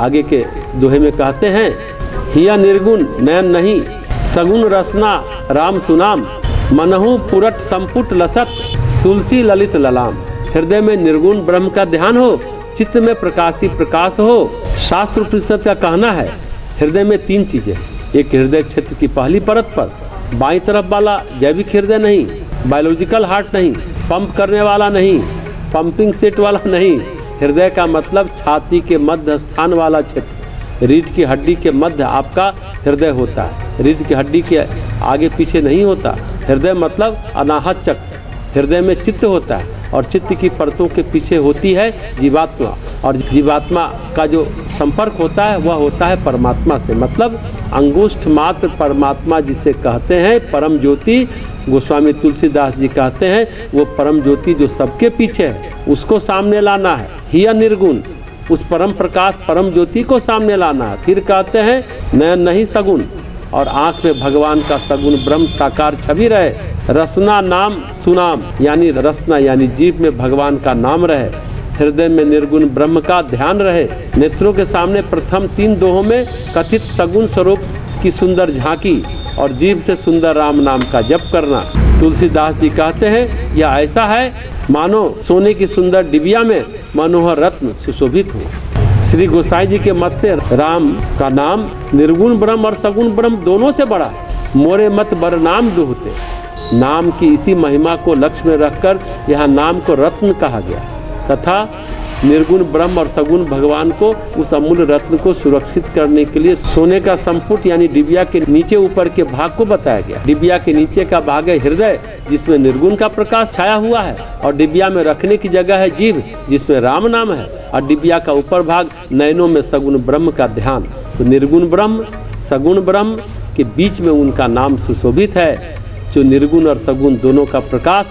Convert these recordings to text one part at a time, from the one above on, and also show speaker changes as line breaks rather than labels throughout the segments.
आगे के दोहे में कहते हैं, हिया निर्गुण नयन नहीं, सगुण रसना राम सुनाम, मनहु पुरट संपुट लसत, तुलसी ललित ललाम। हृदय में निर्गुण ब्रह्म का ध्यान हो, चित्त में प्रकाशी प्रकाश हो। शास्त्र उपनिषद का कहना है हृदय में 3 चीजें। एक हृदय क्षेत्र की पहली परत पर बाईं तरफ वाला जैविक हृदय नहीं, बायोलॉजिकल हार्ट नहीं, पंप करने वाला नहीं, पंपिंग सेट वाला नहीं। हृदय का मतलब छाती के मध्य स्थान वाला क्षेत्र, रीढ़ की हड्डी के मध्य आपका हृदय होता है, रीढ़ की हड्डी के आगे पीछे नहीं होता। हृदय मतलब अनाहत चक्र। हृदय में चित्त होता है और चित्त की परतों के पीछे होती है जीवात्मा, और जीवात्मा का जो संपर्क होता है वह होता है परमात्मा से। मतलब अंगुष्ठ मात्र परमात्मा जिसे कहते हैं परम ज्योति। गोस्वामी तुलसीदास जी कहते हैं वो परम ज्योति जो सबके पीछे है उसको सामने लाना है। हिया निर्गुण, उस परम प्रकाश परम ज्योति को सामने लाना है। फिर कहते हैं नयन नहीं सगुण, और आँख में भगवान का सगुण ब्रह्म साकार छवि रहे। रसना नाम सुनाम, यानी रसना यानी जीभ में भगवान का नाम रहे। हृदय में निर्गुण ब्रह्म का ध्यान रहे। नेत्रों के सामने प्रथम 3 दोहों में कथित सगुण स्वरूप की सुंदर झांकी, और जीभ से सुंदर राम नाम का जप करना। तुलसीदास जी कहते हैं यह ऐसा है मानो सोने की सुंदर डिबिया में मनोहर रत्न सुशोभित हो। श्री गोसाई जी के मत से राम का नाम निर्गुण ब्रह्म और सगुण ब्रह्म दोनों से बड़ा है। मोरे मत बर नाम दुहते, नाम की इसी महिमा को लक्ष्य में रखकर यहाँ नाम को रत्न कहा गया, तथा निर्गुण ब्रह्म और सगुण भगवान को उस अमूल्य रत्न को सुरक्षित करने के लिए सोने का संपुट यानी डिबिया के नीचे ऊपर के भाग को बताया गया। डिबिया के नीचे का भाग है हृदय जिसमें निर्गुण का प्रकाश छाया हुआ है, और डिबिया में रखने की जगह है जीभ जिसमें राम नाम है, और डिबिया का ऊपर भाग नयनों में सगुण ब्रह्म का ध्यान। तो निर्गुण ब्रह्म सगुण ब्रह्म के बीच में उनका नाम सुशोभित है, जो निर्गुण और सगुण दोनों का प्रकाश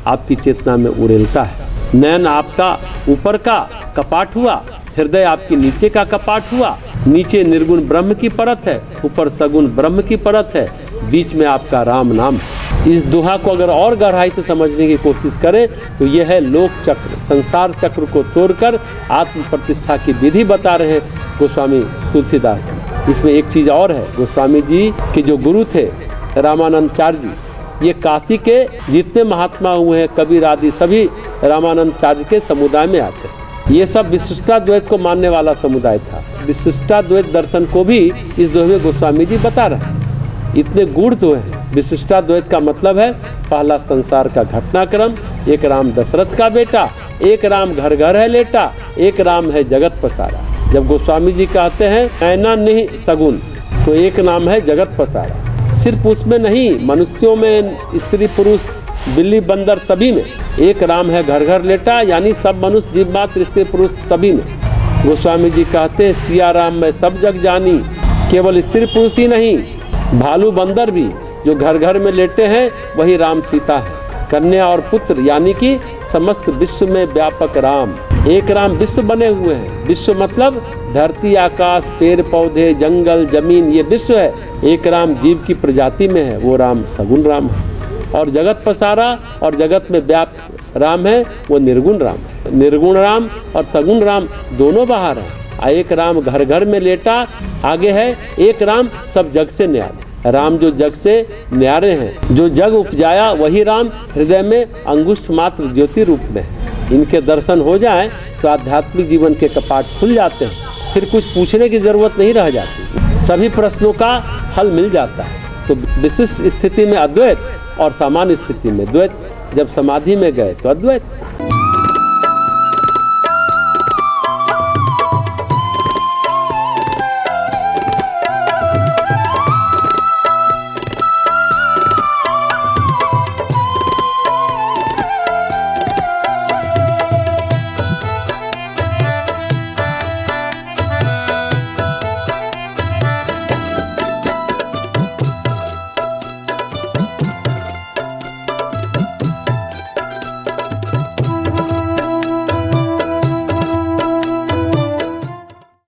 आपकी चेतना में उड़ेलता है। नयन आपका ऊपर का कपाट हुआ, हृदय आपके नीचे का कपाट हुआ। नीचे निर्गुण ब्रह्म की परत है, ऊपर सगुण ब्रह्म की परत है, बीच में आपका राम नाम। इस दोहा को अगर और गहराई से समझने की कोशिश करें तो यह है लोक चक्र, संसार चक्र को तोड़कर आत्म प्रतिष्ठा की विधि बता रहे हैं गोस्वामी तुलसीदास। इसमें एक चीज़ और है, गोस्वामी जी के जो गुरु थे रामानंदाचार्य जी, ये काशी के जितने महात्मा हुए हैं कबीर आदि सभी रामानंदाचार्य के समुदाय में आते हैं। ये सब विशिष्टाद्वैत को मानने वाला समुदाय था। विशिष्टाद्वैत दर्शन को भी इस दोहे में गोस्वामी जी बता रहे हैं। इतने गूढ़ दोहे हैं। विशिष्टाद्वैत का मतलब है पहला संसार का घटनाक्रम, एक राम दशरथ का बेटा, एक राम घर घर है लेटा, एक राम है जगत पसारा। जब गोस्वामी जी कहते हैं नैना नहीं सगुन, तो एक नाम है जगत पसारा। सिर्फ उसमें नहीं, मनुष्यों में, स्त्री पुरुष, बिल्ली बंदर सभी में एक राम है घर घर लेटा, यानी सब मनुष्य जीव मात्र स्त्री पुरुष सभी में। गोस्वामी जी कहते हैं सिया राम मैं सब जग जानी, केवल स्त्री पुरुष ही नहीं, भालू बंदर भी जो घर घर में लेटे हैं वही राम सीता है। कन्या और पुत्र यानी कि समस्त विश्व में व्यापक राम। एक राम विश्व बने हुए हैं। विश्व मतलब धरती, आकाश, पेड़ पौधे, जंगल, जमीन, ये विश्व है। एक राम जीव की प्रजाति में है, वो राम सगुण राम है। और जगत पसारा और जगत में व्याप्त राम है, वो निर्गुण राम है। निर्गुण राम और सगुण राम दोनों बाहर हैं। एक राम घर घर में लेटा, आगे है एक राम सब जग से न्यारे। राम जो जग से न्यारे हैं, जो जग उपजाया वही राम हृदय में अंगुष्ठ मात्र ज्योति रूप में है। इनके दर्शन हो जाए तो आध्यात्मिक जीवन के कपाट खुल जाते हैं, फिर कुछ पूछने की जरूरत नहीं रह जाती, सभी प्रश्नों का हल मिल जाता है। तो विशिष्ट स्थिति में अद्वैत और सामान्य स्थिति में द्वैत। जब समाधि में गए तो अद्वैत।